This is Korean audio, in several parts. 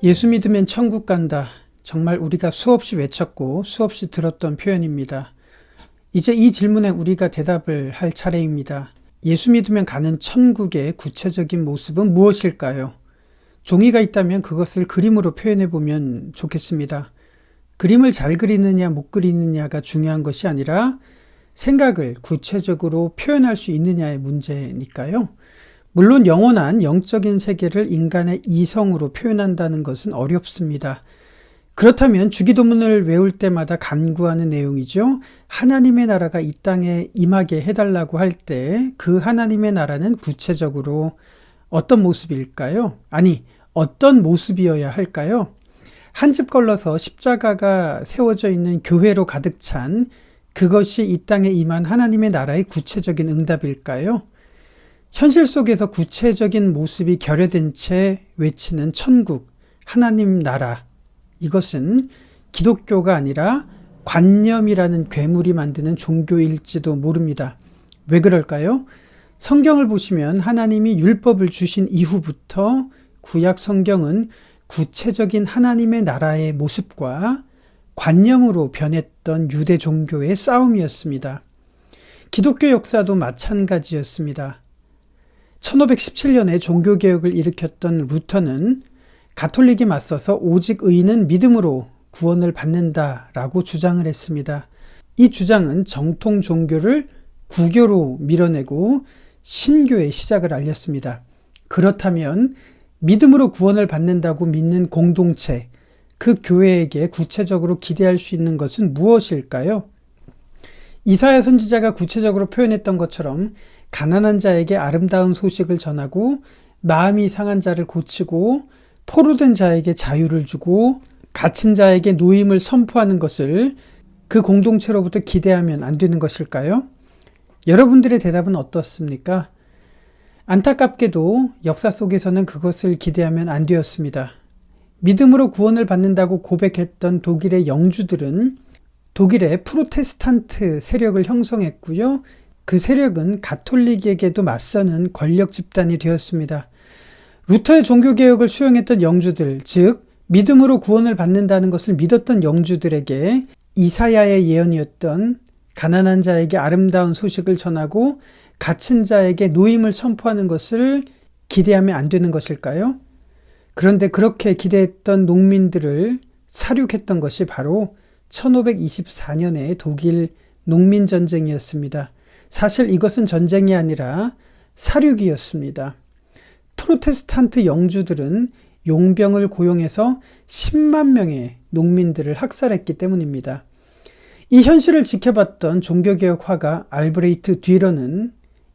예수 믿으면 천국 간다. 정말 우리가 수없이 외쳤고 수없이 들었던 표현입니다. 이제 이 질문에 우리가 대답을 할 차례입니다. 예수 믿으면 가는 천국의 구체적인 모습은 무엇일까요? 종이가 있다면 그것을 그림으로 표현해 보면 좋겠습니다. 그림을 잘 그리느냐 못 그리느냐가 중요한 것이 아니라 생각을 구체적으로 표현할 수 있느냐의 문제니까요. 물론 영원한 영적인 세계를 인간의 이성으로 표현한다는 것은 어렵습니다. 그렇다면 주기도문을 외울 때마다 간구하는 내용이죠. 하나님의 나라가 이 땅에 임하게 해달라고 할 때 그 하나님의 나라는 구체적으로 어떤 모습일까요? 아니, 어떤 모습이어야 할까요? 한 집 걸러서 십자가가 세워져 있는 교회로 가득 찬 그것이 이 땅에 임한 하나님의 나라의 구체적인 응답일까요? 현실 속에서 구체적인 모습이 결여된 채 외치는 천국, 하나님 나라, 이것은 기독교가 아니라 관념이라는 괴물이 만드는 종교일지도 모릅니다. 왜 그럴까요? 성경을 보시면 하나님이 율법을 주신 이후부터 구약 성경은 구체적인 하나님의 나라의 모습과 관념으로 변했던 유대 종교의 싸움이었습니다. 기독교 역사도 마찬가지였습니다. 1517년에 종교개혁을 일으켰던 루터는 가톨릭이 맞서서 오직 의인은 믿음으로 구원을 받는다라고 주장을 했습니다. 이 주장은 정통 종교를 구교로 밀어내고 신교의 시작을 알렸습니다. 그렇다면 믿음으로 구원을 받는다고 믿는 공동체, 그 교회에게 구체적으로 기대할 수 있는 것은 무엇일까요? 이사야 선지자가 구체적으로 표현했던 것처럼 가난한 자에게 아름다운 소식을 전하고 마음이 상한 자를 고치고 포로된 자에게 자유를 주고 갇힌 자에게 노임을 선포하는 것을 그 공동체로부터 기대하면 안 되는 것일까요? 여러분들의 대답은 어떻습니까? 안타깝게도 역사 속에서는 그것을 기대하면 안 되었습니다. 믿음으로 구원을 받는다고 고백했던 독일의 영주들은 독일의 프로테스탄트 세력을 형성했고요. 그 세력은 가톨릭에게도 맞서는 권력 집단이 되었습니다. 루터의 종교개혁을 수용했던 영주들, 즉 믿음으로 구원을 받는다는 것을 믿었던 영주들에게 이사야의 예언이었던 가난한 자에게 아름다운 소식을 전하고 갇힌 자에게 노임을 선포하는 것을 기대하면 안 되는 것일까요? 그런데 그렇게 기대했던 농민들을 살육했던 것이 바로 1524년의 독일 농민전쟁이었습니다. 사실 이것은 전쟁이 아니라 살육이었습니다. 프로테스탄트 영주들은 용병을 고용해서 10만 명의 농민들을 학살했기 때문입니다. 이 현실을 지켜봤던 종교개혁 화가 알브레이트 뒤러는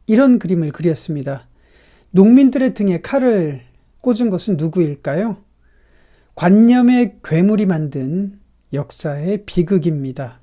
이런 그림을 그렸습니다. 농민들의 등에 칼을 꽂은 것은 누구일까요? 관념의 괴물이 만든 역사의 비극입니다.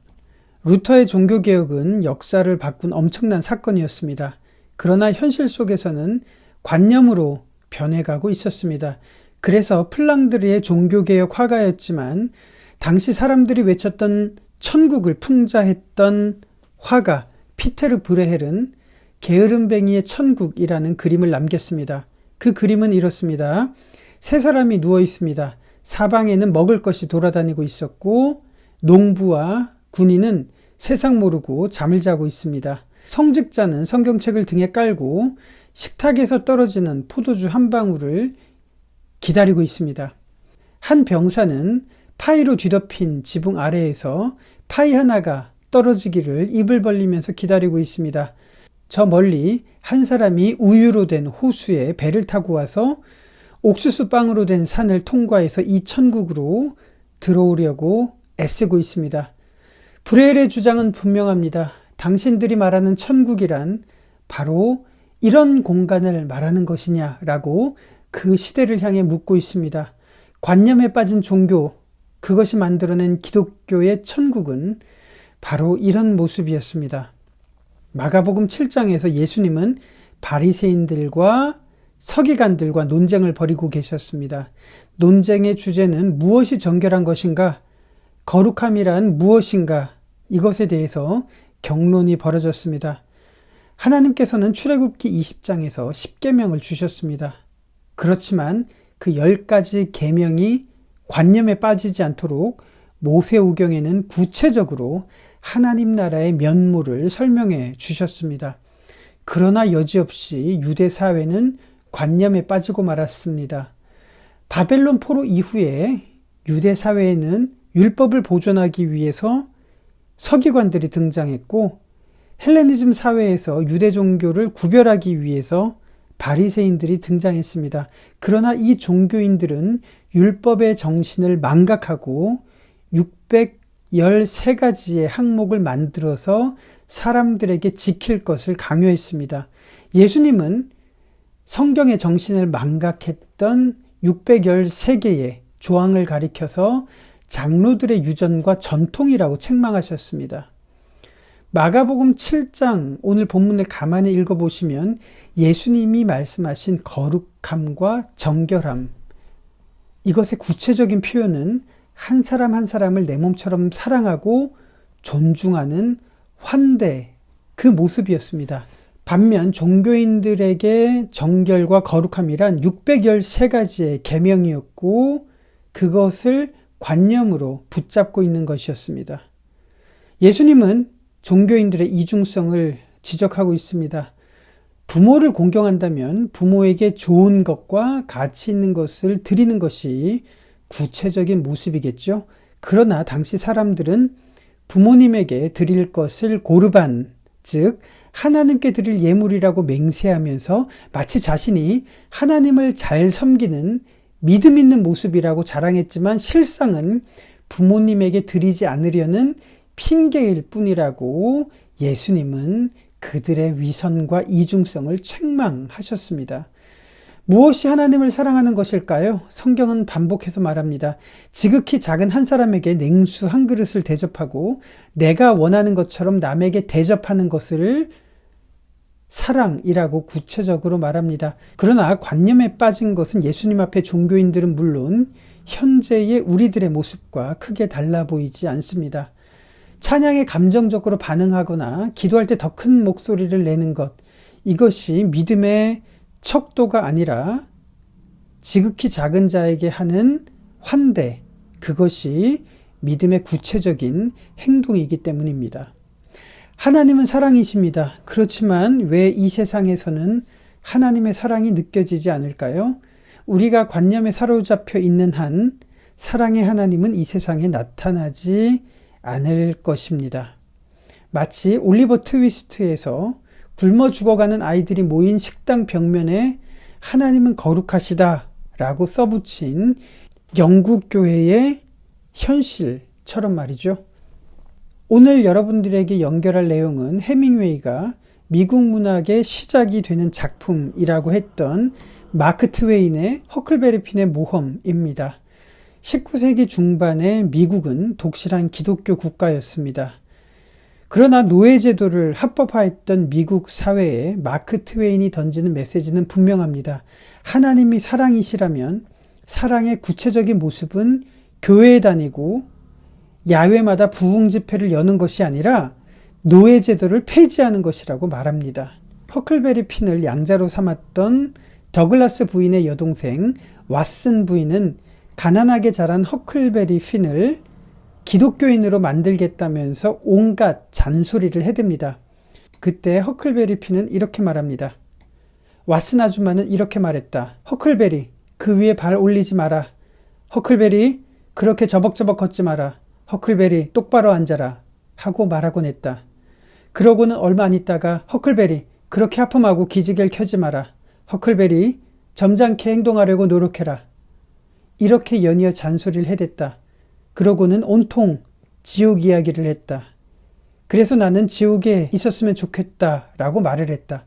루터의 종교개혁은 역사를 바꾼 엄청난 사건이었습니다. 그러나 현실 속에서는 관념으로 변해가고 있었습니다. 그래서 플랑드르의 종교개혁 화가였지만 당시 사람들이 외쳤던 천국을 풍자했던 화가 피테르 브레헬은 게으름뱅이의 천국이라는 그림을 남겼습니다. 그 그림은 이렇습니다. 세 사람이 누워 있습니다. 사방에는 먹을 것이 돌아다니고 있었고 농부와 군인은 세상 모르고 잠을 자고 있습니다. 성직자는 성경책을 등에 깔고 식탁에서 떨어지는 포도주 한 방울을 기다리고 있습니다. 한 병사는 파이로 뒤덮인 지붕 아래에서 파이 하나가 떨어지기를 입을 벌리면서 기다리고 있습니다. 저 멀리 한 사람이 우유로 된 호수에 배를 타고 와서 옥수수 빵으로 된 산을 통과해서 이 천국으로 들어오려고 애쓰고 있습니다. 브레헬의 주장은 분명합니다. 당신들이 말하는 천국이란 바로 이런 공간을 말하는 것이냐라고 그 시대를 향해 묻고 있습니다. 관념에 빠진 종교, 그것이 만들어낸 기독교의 천국은 바로 이런 모습이었습니다. 마가복음 7장에서 예수님은 바리새인들과 서기관들과 논쟁을 벌이고 계셨습니다. 논쟁의 주제는 무엇이 정결한 것인가? 거룩함이란 무엇인가? 이것에 대해서 경론이 벌어졌습니다. 하나님께서는 출애굽기 20장에서 10계명을 주셨습니다. 그렇지만 그 10가지 계명이 관념에 빠지지 않도록 모세오경에는 구체적으로 하나님 나라의 면모를 설명해 주셨습니다. 그러나 여지없이 유대 사회는 관념에 빠지고 말았습니다. 바벨론 포로 이후에 유대 사회에는 율법을 보존하기 위해서 서기관들이 등장했고, 헬레니즘 사회에서 유대 종교를 구별하기 위해서 바리새인들이 등장했습니다. 그러나 이 종교인들은 율법의 정신을 망각하고 613가지의 항목을 만들어서 사람들에게 지킬 것을 강요했습니다. 예수님은 성경의 정신을 망각했던 613개의 조항을 가리켜서 장로들의 유전과 전통이라고 책망하셨습니다. 마가복음 7장 오늘 본문을 가만히 읽어보시면 예수님이 말씀하신 거룩함과 정결함, 이것의 구체적인 표현은 한 사람 한 사람을 내 몸처럼 사랑하고 존중하는 환대, 그 모습이었습니다. 반면 종교인들에게 정결과 거룩함이란 613가지의 계명이었고 그것을 관념으로 붙잡고 있는 것이었습니다. 예수님은 종교인들의 이중성을 지적하고 있습니다. 부모를 공경한다면 부모에게 좋은 것과 가치 있는 것을 드리는 것이 구체적인 모습이겠죠. 그러나 당시 사람들은 부모님에게 드릴 것을 고르반, 즉 하나님께 드릴 예물이라고 맹세하면서 마치 자신이 하나님을 잘 섬기는 믿음 있는 모습이라고 자랑했지만 실상은 부모님에게 드리지 않으려는 핑계일 뿐이라고 예수님은 그들의 위선과 이중성을 책망하셨습니다. 무엇이 하나님을 사랑하는 것일까요? 성경은 반복해서 말합니다. 지극히 작은 한 사람에게 냉수 한 그릇을 대접하고 내가 원하는 것처럼 남에게 대접하는 것을 사랑이라고 구체적으로 말합니다. 그러나 관념에 빠진 것은 예수님 앞에 종교인들은 물론 현재의 우리들의 모습과 크게 달라 보이지 않습니다. 찬양에 감정적으로 반응하거나 기도할 때 더 큰 목소리를 내는 것, 이것이 믿음의 척도가 아니라 지극히 작은 자에게 하는 환대, 그것이 믿음의 구체적인 행동이기 때문입니다. 하나님은 사랑이십니다. 그렇지만 왜 이 세상에서는 하나님의 사랑이 느껴지지 않을까요? 우리가 관념에 사로잡혀 있는 한 사랑의 하나님은 이 세상에 나타나지 않을 것입니다. 마치 올리버 트위스트에서 굶어 죽어가는 아이들이 모인 식당 벽면에 하나님은 거룩하시다 라고 써붙인 영국 교회의 현실처럼 말이죠. 오늘 여러분들에게 연결할 내용은 해밍웨이가 미국 문학의 시작이 되는 작품이라고 했던 마크 트웨인의 허클베리 핀의 모험입니다. 19세기 중반에 미국은 독실한 기독교 국가였습니다. 그러나 노예제도를 합법화했던 미국 사회에 마크 트웨인이 던지는 메시지는 분명합니다. 하나님이 사랑이시라면 사랑의 구체적인 모습은 교회에 다니고 야외마다 부흥 집회를 여는 것이 아니라 노예제도를 폐지하는 것이라고 말합니다. 허클베리 핀을 양자로 삼았던 더글라스 부인의 여동생 왓슨 부인은 가난하게 자란 허클베리 핀을 기독교인으로 만들겠다면서 온갖 잔소리를 해댑니다. 그때 허클베리 핀은 이렇게 말합니다. 왓슨 아줌마는 이렇게 말했다. 허클베리, 그 위에 발 올리지 마라. 허클베리, 그렇게 저벅저벅 걷지 마라. 허클베리, 똑바로 앉아라. 하고 말하곤 했다. 그러고는 얼마 안 있다가 허클베리, 그렇게 하품하고 기지개를 켜지 마라. 허클베리, 점잖게 행동하려고 노력해라. 이렇게 연이어 잔소리를 해댔다. 그러고는 온통 지옥 이야기를 했다. 그래서 나는 지옥에 있었으면 좋겠다 라고 말을 했다.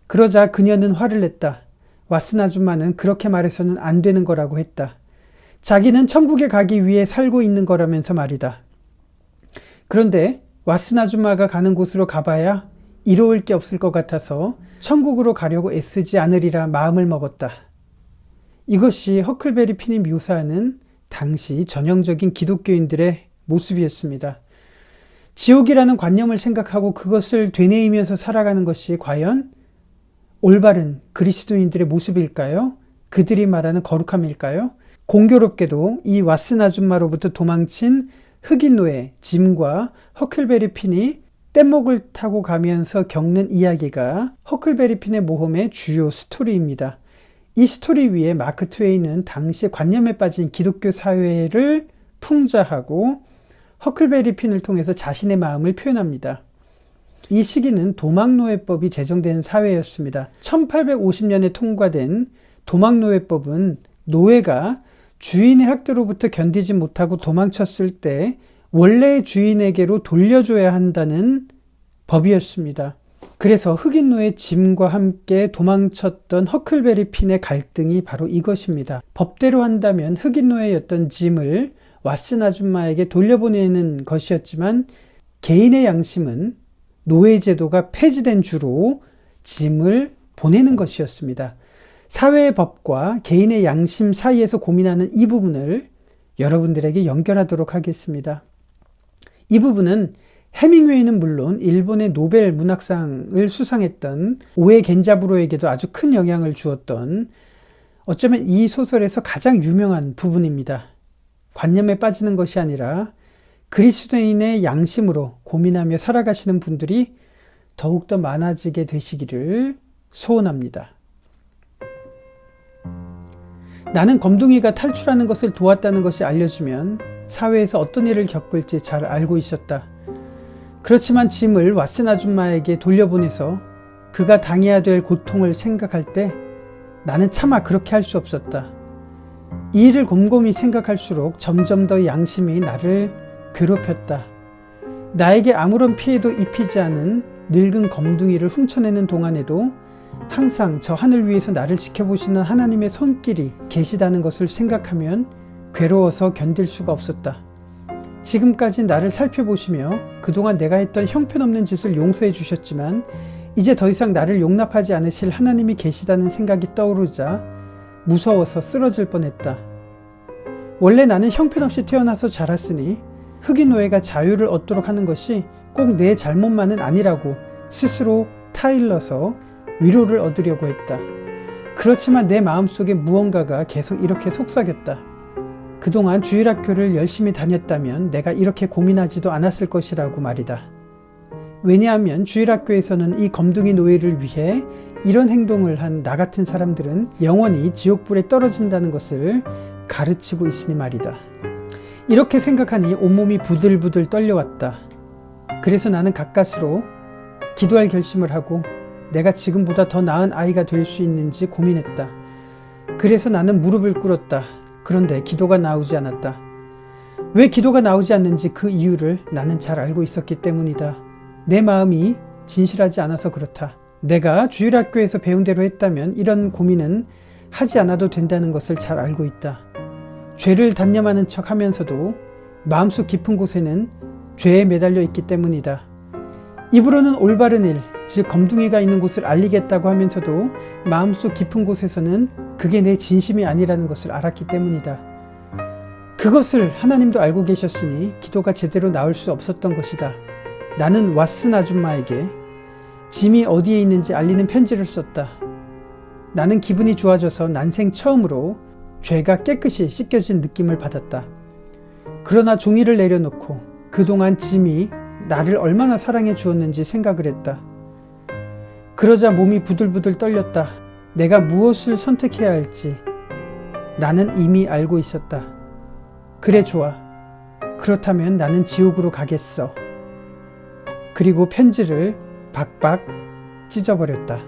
그러자 그녀는 화를 냈다. 왓슨 아줌마는 그렇게 말해서는 안 되는 거라고 했다. 자기는 천국에 가기 위해 살고 있는 거라면서 말이다. 그런데 왓슨 아줌마가 가는 곳으로 가봐야 이로울 게 없을 것 같아서 천국으로 가려고 애쓰지 않으리라 마음을 먹었다. 이것이 허클베리 핀이 묘사하는 당시 전형적인 기독교인들의 모습이었습니다. 지옥이라는 관념을 생각하고 그것을 되뇌이면서 살아가는 것이 과연 올바른 그리스도인들의 모습일까요? 그들이 말하는 거룩함일까요? 공교롭게도 이 왓슨 아줌마로부터 도망친 흑인 노예 짐과 허클베리 핀이 뗏목을 타고 가면서 겪는 이야기가 허클베리 핀의 모험의 주요 스토리입니다. 이 스토리 위에 마크 트웨인은 당시 관념에 빠진 기독교 사회를 풍자하고 허클베리 핀을 통해서 자신의 마음을 표현합니다. 이 시기는 도망노예법이 제정된 사회였습니다. 1850년에 통과된 도망노예법은 노예가 주인의 학대로부터 견디지 못하고 도망쳤을 때 원래의 주인에게로 돌려줘야 한다는 법이었습니다. 그래서 흑인 노예 짐과 함께 도망쳤던 허클베리 핀의 갈등이 바로 이것입니다. 법대로 한다면 흑인 노예였던 짐을 왓슨 아줌마에게 돌려보내는 것이었지만 개인의 양심은 노예 제도가 폐지된 주로 짐을 보내는 것이었습니다. 사회의 법과 개인의 양심 사이에서 고민하는 이 부분을 여러분들에게 연결하도록 하겠습니다. 이 부분은 해밍웨이는 물론 일본의 노벨 문학상을 수상했던 오에 겐자부로에게도 아주 큰 영향을 주었던, 어쩌면 이 소설에서 가장 유명한 부분입니다. 관념에 빠지는 것이 아니라 그리스도인의 양심으로 고민하며 살아가시는 분들이 더욱더 많아지게 되시기를 소원합니다. 나는 검둥이가 탈출하는 것을 도왔다는 것이 알려지면 사회에서 어떤 일을 겪을지 잘 알고 있었다. 그렇지만 짐을 왓슨 아줌마에게 돌려보내서 그가 당해야 될 고통을 생각할 때 나는 차마 그렇게 할 수 없었다. 이 일을 곰곰이 생각할수록 점점 더 양심이 나를 괴롭혔다. 나에게 아무런 피해도 입히지 않은 늙은 검둥이를 훔쳐내는 동안에도 항상 저 하늘 위에서 나를 지켜보시는 하나님의 손길이 계시다는 것을 생각하면 괴로워서 견딜 수가 없었다. 지금까지 나를 살펴보시며 그동안 내가 했던 형편없는 짓을 용서해 주셨지만 이제 더 이상 나를 용납하지 않으실 하나님이 계시다는 생각이 떠오르자 무서워서 쓰러질 뻔했다. 원래 나는 형편없이 태어나서 자랐으니 흑인 노예가 자유를 얻도록 하는 것이 꼭 내 잘못만은 아니라고 스스로 타일러서 위로를 얻으려고 했다. 그렇지만 내 마음속에 무언가가 계속 이렇게 속삭였다. 그동안 주일학교를 열심히 다녔다면 내가 이렇게 고민하지도 않았을 것이라고 말이다. 왜냐하면 주일학교에서는 이 검둥이 노예를 위해 이런 행동을 한 나 같은 사람들은 영원히 지옥불에 떨어진다는 것을 가르치고 있으니 말이다. 이렇게 생각하니 온몸이 부들부들 떨려왔다. 그래서 나는 가까스로 기도할 결심을 하고 내가 지금보다 더 나은 아이가 될 수 있는지 고민했다. 그래서 나는 무릎을 꿇었다. 그런데 기도가 나오지 않았다. 왜 기도가 나오지 않는지 그 이유를 나는 잘 알고 있었기 때문이다. 내 마음이 진실하지 않아서 그렇다. 내가 주일학교에서 배운 대로 했다면 이런 고민은 하지 않아도 된다는 것을 잘 알고 있다. 죄를 단념하는 척 하면서도 마음속 깊은 곳에는 죄에 매달려 있기 때문이다. 입으로는 올바른 일, 즉 검둥이가 있는 곳을 알리겠다고 하면서도 마음속 깊은 곳에서는 그게 내 진심이 아니라는 것을 알았기 때문이다. 그것을 하나님도 알고 계셨으니 기도가 제대로 나올 수 없었던 것이다. 나는 왓슨 아줌마에게 짐이 어디에 있는지 알리는 편지를 썼다. 나는 기분이 좋아져서 난생 처음으로 죄가 깨끗이 씻겨진 느낌을 받았다. 그러나 종이를 내려놓고 그동안 짐이 나를 얼마나 사랑해 주었는지 생각을 했다. 그러자 몸이 부들부들 떨렸다. 내가 무엇을 선택해야 할지 나는 이미 알고 있었다. 그래, 좋아. 그렇다면 나는 지옥으로 가겠어. 그리고 편지를 박박 찢어버렸다.